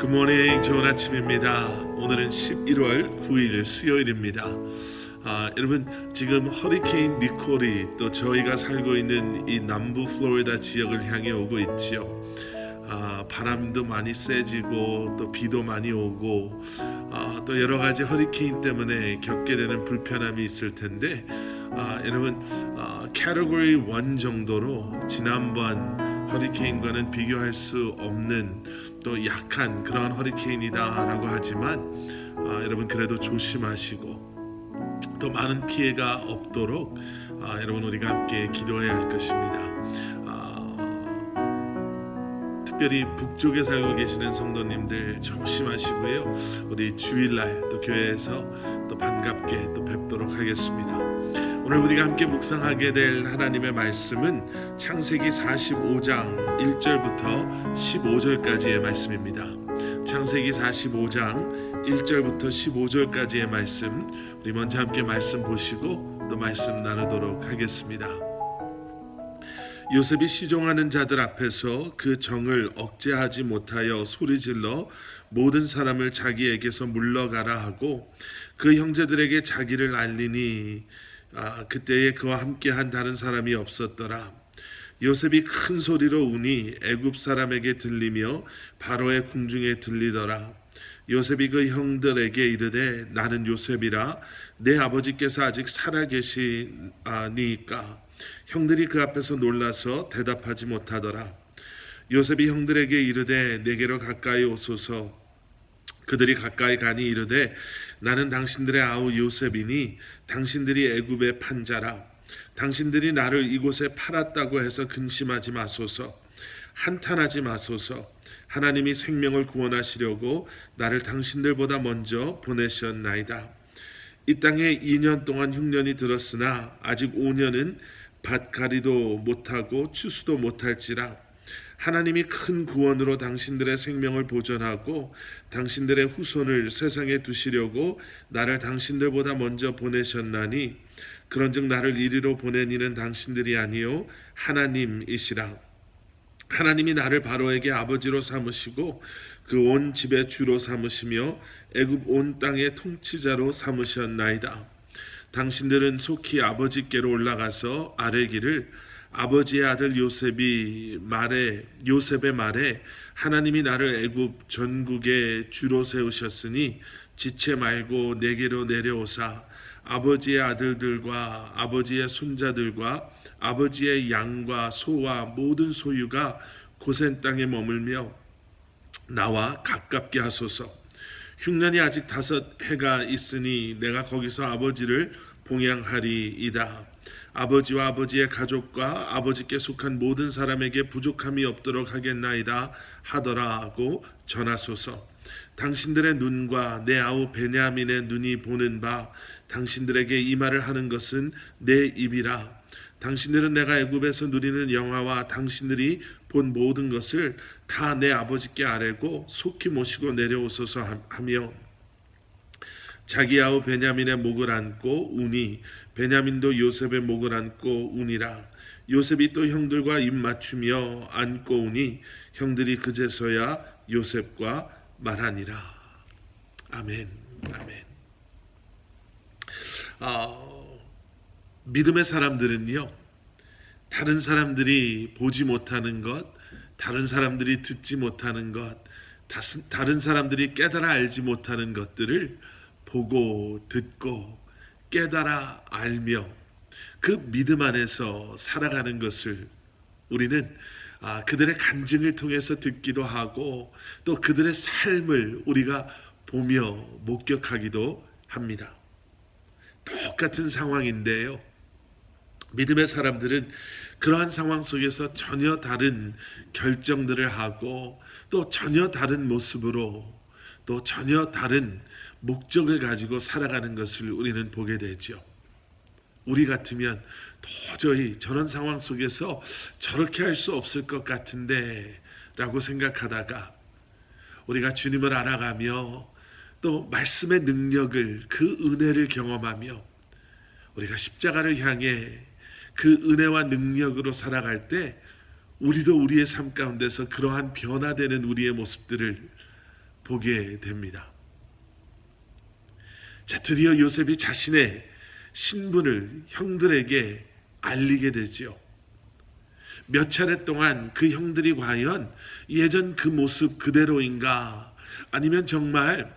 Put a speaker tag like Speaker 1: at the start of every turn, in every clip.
Speaker 1: 굿모닝, 좋은 아침입니다. 오늘은 11월 9일 수요일입니다. 여러분, 지금 허리케인 니콜이 또 저희가 살고 있는 이 남부 플로리다 지역을 향해 오고 있지요. 바람도 많이 세지고 또 비도 많이 오고 또 여러 가지 허리케인 때문에 겪게 되는 불편함이 있을 텐데, 여러분, 캐터고리 1 정도로 지난번 허리케인과는 비교할 수 없는 또 약한 그런 허리케인이다라고 하지만, 여러분 그래도 조심하시고 또 많은 피해가 없도록 여러분 우리가 함께 기도해야 할 것입니다. 특별히 북쪽에 살고 계시는 성도님들 조심하시고요. 우리 주일날 또 교회에서 또 반갑게 또 뵙도록 하겠습니다. 오늘 우리가 함께 묵상하게 될 하나님의 말씀은 창세기 45장 1절부터 15절까지의 말씀입니다. 창세기 45장 1절부터 15절까지의 말씀, 우리 먼저 함께 말씀 보시고 또 말씀 나누도록 하겠습니다. 요셉이 시종하는 자들 앞에서 그 정을 억제하지 못하여 소리질러 모든 사람을 자기에게서 물러가라 하고 그 형제들에게 자기를 알리니 그때에 그와 함께한 다른 사람이 없었더라. 요셉이 큰 소리로 우니 애굽 사람에게 들리며 바로의 궁중에 들리더라. 요셉이 그 형들에게 이르되 나는 요셉이라. 내 아버지께서 아직 살아계시니까. 형들이 그 앞에서 놀라서 대답하지 못하더라. 요셉이 형들에게 이르되 내게로 가까이 오소서. 그들이 가까이 가니 이르되 나는 당신들의 아우 요셉이니 당신들이 애굽의 판자라. 당신들이 나를 이곳에 팔았다고 해서 근심하지 마소서. 한탄하지 마소서. 하나님이 생명을 구원하시려고 나를 당신들보다 먼저 보내셨나이다. 이 땅에 2년 동안 흉년이 들었으나 아직 5년은 밭가리도 못하고 추수도 못할지라. 하나님이 큰 구원으로 당신들의 생명을 보존하고 당신들의 후손을 세상에 두시려고 나를 당신들보다 먼저 보내셨나니 그런즉 나를 이리로 보낸 이는 당신들이 아니요 하나님이시라. 하나님이 나를 바로에게 아버지로 삼으시고 그 온 집의 주로 삼으시며 애굽 온 땅의 통치자로 삼으셨나이다. 당신들은 속히 아버지께로 올라가서 아뢰기를 아버지의 아들 요셉의 말에 하나님이 나를 애굽 전국의 주로 세우셨으니 지체 말고 내게로 내려오사 아버지의 아들들과 아버지의 손자들과 아버지의 양과 소와 모든 소유가 고센 땅에 머물며 나와 가깝게 하소서. 흉년이 아직 5해가 있으니 내가 거기서 아버지를 봉양하리이다. 아버지와 아버지의 가족과 아버지께 속한 모든 사람에게 부족함이 없도록 하겠나이다 하더라고 전하소서. 당신들의 눈과 내 아우 베냐민의 눈이 보는 바 당신들에게 이 말을 하는 것은 내 입이라. 당신들은 내가 애굽에서 누리는 영화와 당신들이 본 모든 것을 다 내 아버지께 아뢰고 속히 모시고 내려오소서 하며 자기 아우 베냐민의 목을 안고 우니 베냐민도 요셉의 목을 안고 우니라. 요셉이 또 형들과 입 맞추며 안고 우니 형들이 그제서야 요셉과 말하니라. 아멘. 아멘. 믿음의 사람들은요, 다른 사람들이 보지 못하는 것, 다른 사람들이 듣지 못하는 것, 다른 사람들이 깨달아 알지 못하는 것들을 보고 듣고 깨달아 알며 그 믿음 안에서 살아가는 것을 우리는 그들의 간증을 통해서 듣기도 하고 또 그들의 삶을 우리가 보며 목격하기도 합니다. 똑같은 상황인데요, 믿음의 사람들은 그러한 상황 속에서 전혀 다른 결정들을 하고 또 전혀 다른 모습으로 또 전혀 다른 목적을 가지고 살아가는 것을 우리는 보게 되죠. 우리 같으면 도저히 저런 상황 속에서 저렇게 할 수 없을 것 같은데 라고 생각하다가 우리가 주님을 알아가며 또 말씀의 능력을, 그 은혜를 경험하며 우리가 십자가를 향해 그 은혜와 능력으로 살아갈 때 우리도 우리의 삶 가운데서 그러한 변화되는 우리의 모습들을 보게 됩니다. 자, 드디어 요셉이 자신의 신분을 형들에게 알리게 되지요. 몇 차례 동안 그 형들이 과연 예전 그 모습 그대로인가, 아니면 정말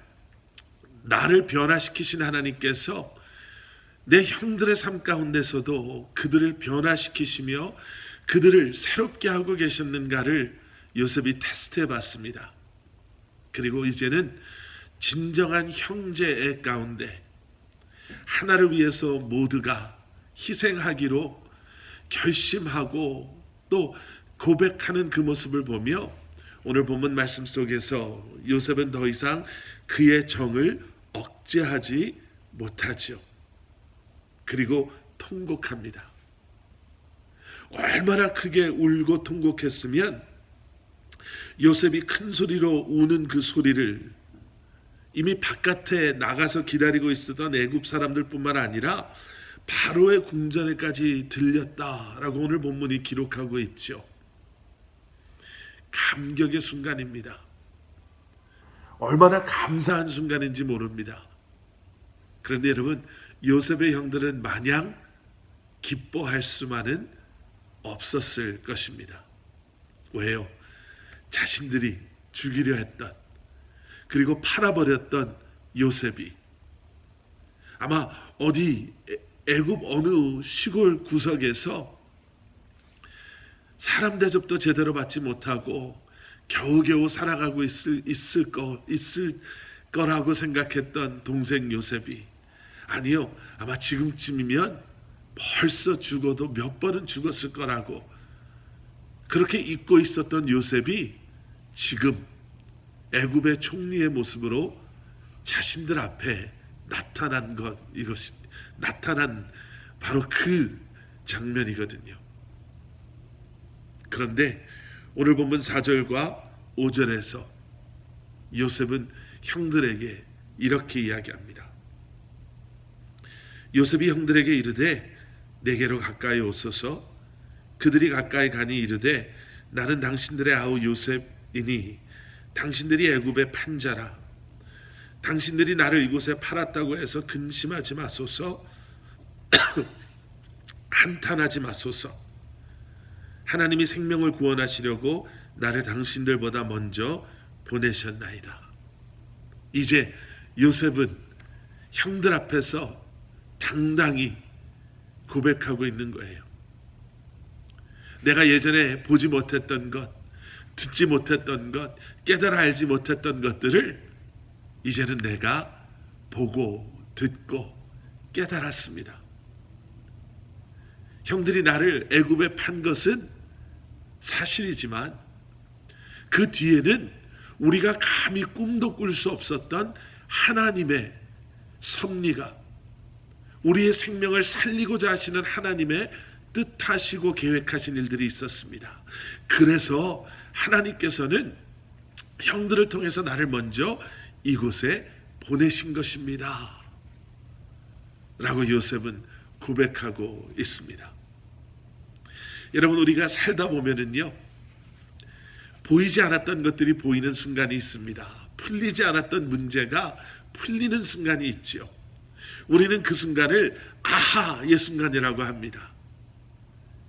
Speaker 1: 나를 변화시키신 하나님께서 내 형들의 삶 가운데서도 그들을 변화시키시며 그들을 새롭게 하고 계셨는가를 요셉이 테스트해 봤습니다. 그리고 이제는 진정한 형제의 가운데 하나를 위해서 모두가 희생하기로 결심하고 또 고백하는 그 모습을 보며 오늘 본문 말씀 속에서 요셉은 더 이상 그의 정을 억제하지 못하지요. 그리고 통곡합니다. 얼마나 크게 울고 통곡했으면 요셉이 큰 소리로 우는 그 소리를 이미 바깥에 나가서 기다리고 있었던 애굽 사람들뿐만 아니라 바로의 궁전에까지 들렸다라고 오늘 본문이 기록하고 있죠. 감격의 순간입니다. 얼마나 감사한 순간인지 모릅니다. 그런데 여러분, 요셉의 형들은 마냥 기뻐할 수만은 없었을 것입니다. 왜요? 자신들이 죽이려 했던, 그리고 팔아버렸던 요셉이 아마 어디 애굽 어느 시골 구석에서 사람 대접도 제대로 받지 못하고 겨우겨우 살아가고 있을 거라고 생각했던 동생 요셉이, 아니요, 아마 지금쯤이면 벌써 죽어도 몇 번은 죽었을 거라고 그렇게 잊고 있었던 요셉이 지금 애굽의 총리의 모습으로 자신들 앞에 나타난 이것이 나타난 바로 그 장면이거든요. 그런데 오늘 본문 4절과 5절에서 요셉은 형들에게 이렇게 이야기합니다. 요셉이 형들에게 이르되 내게로 가까이 오소서. 그들이 가까이 가니 이르되 나는 당신들의 아우 요셉이니 당신들이 애굽의 판자라. 당신들이 나를 이곳에 팔았다고 해서 근심하지 마소서. 한탄하지 마소서. 하나님이 생명을 구원하시려고 나를 당신들보다 먼저 보내셨나이다. 이제 요셉은 형들 앞에서 당당히 고백하고 있는 거예요. 내가 예전에 보지 못했던 것, 듣지 못했던 것, 깨달아 알지 못했던 것들을 이제는 내가 보고 듣고 깨달았습니다. 형들이 나를 애굽에 판 것은 사실이지만 그 뒤에는 우리가 감히 꿈도 꿀 수 없었던 하나님의 섭리가, 우리의 생명을 살리고자 하시는 하나님의 뜻하시고 계획하신 일들이 있었습니다. 그래서 하나님께서는 형들을 통해서 나를 먼저 이곳에 보내신 것입니다 라고 요셉은 고백하고 있습니다. 여러분, 우리가 살다 보면은요, 보이지 않았던 것들이 보이는 순간이 있습니다. 풀리지 않았던 문제가 풀리는 순간이 있죠. 우리는 그 순간을 아하의 순간이라고 합니다.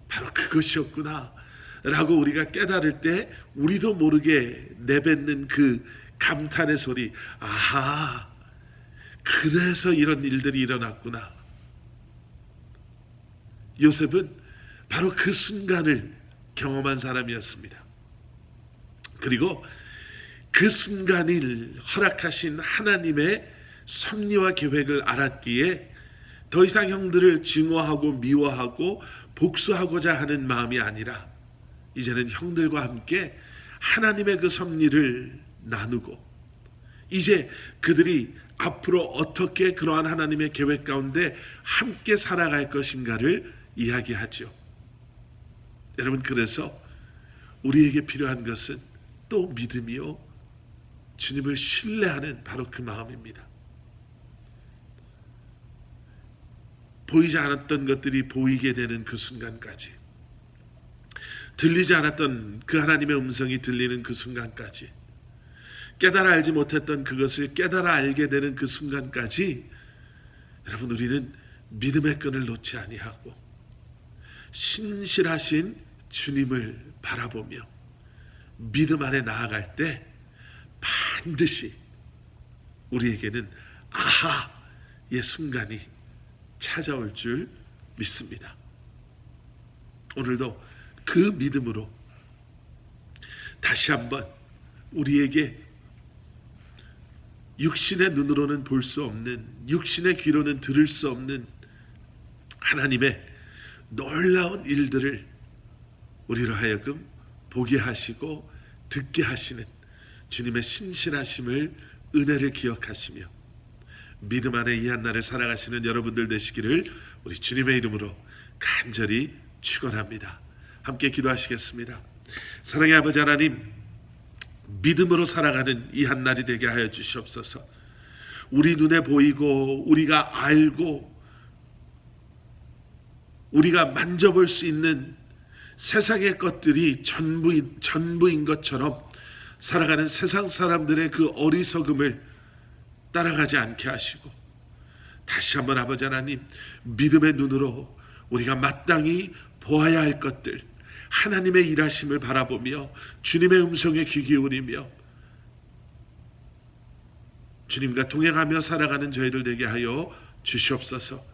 Speaker 1: 바로 그것이었구나 라고 우리가 깨달을 때 우리도 모르게 내뱉는 그 감탄의 소리, 아하, 그래서 이런 일들이 일어났구나. 요셉은 바로 그 순간을 경험한 사람이었습니다. 그리고 그 순간을 허락하신 하나님의 섭리와 계획을 알았기에 더 이상 형들을 증오하고 미워하고 복수하고자 하는 마음이 아니라 이제는 형들과 함께 하나님의 그 섭리를 나누고 이제 그들이 앞으로 어떻게 그러한 하나님의 계획 가운데 함께 살아갈 것인가를 이야기하죠. 여러분, 그래서 우리에게 필요한 것은 또 믿음이요, 주님을 신뢰하는 바로 그 마음입니다. 보이지 않았던 것들이 보이게 되는 그 순간까지, 들리지 않았던 그 하나님의 음성이 들리는 그 순간까지, 깨달아 알지 못했던 그것을 깨달아 알게 되는 그 순간까지 여러분, 우리는 믿음의 끈을 놓지 아니하고 신실하신 주님을 바라보며 믿음 안에 나아갈 때 반드시 우리에게는 아하의 순간이 찾아올 줄 믿습니다. 오늘도 그 믿음으로 다시 한번 우리에게 육신의 눈으로는 볼 수 없는, 육신의 귀로는 들을 수 없는 하나님의 놀라운 일들을 우리로 하여금 보게 하시고 듣게 하시는 주님의 신실하심을, 은혜를 기억하시며 믿음 안에 이 한날을 살아가시는 여러분들 되시기를 우리 주님의 이름으로 간절히 축원합니다. 함께 기도하시겠습니다. 사랑의 아버지 하나님, 믿음으로 살아가는 이 한날이 되게 하여 주시옵소서. 우리 눈에 보이고 우리가 알고 우리가 만져볼 수 있는 세상의 것들이 전부인 것처럼 살아가는 세상 사람들의 그 어리석음을 따라가지 않게 하시고, 다시 한번 아버지 하나님, 믿음의 눈으로 우리가 마땅히 보아야 할 것들, 하나님의 일하심을 바라보며 주님의 음성에 귀 기울이며 주님과 동행하며 살아가는 저희들 되게 하여 주시옵소서.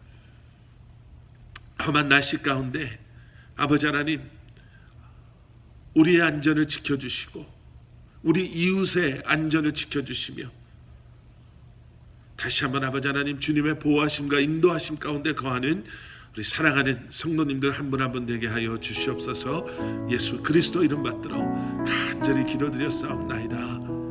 Speaker 1: 험한 날씨 가운데 아버지 하나님, 우리의 안전을 지켜주시고 우리 이웃의 안전을 지켜주시며 다시 한번 아버지 하나님, 주님의 보호하심과 인도하심 가운데 거하는 우리 사랑하는 성도님들 한 분 한 분 되게 하여 주시옵소서. 예수 그리스도 이름 받들어 간절히 기도드렸사옵나이다.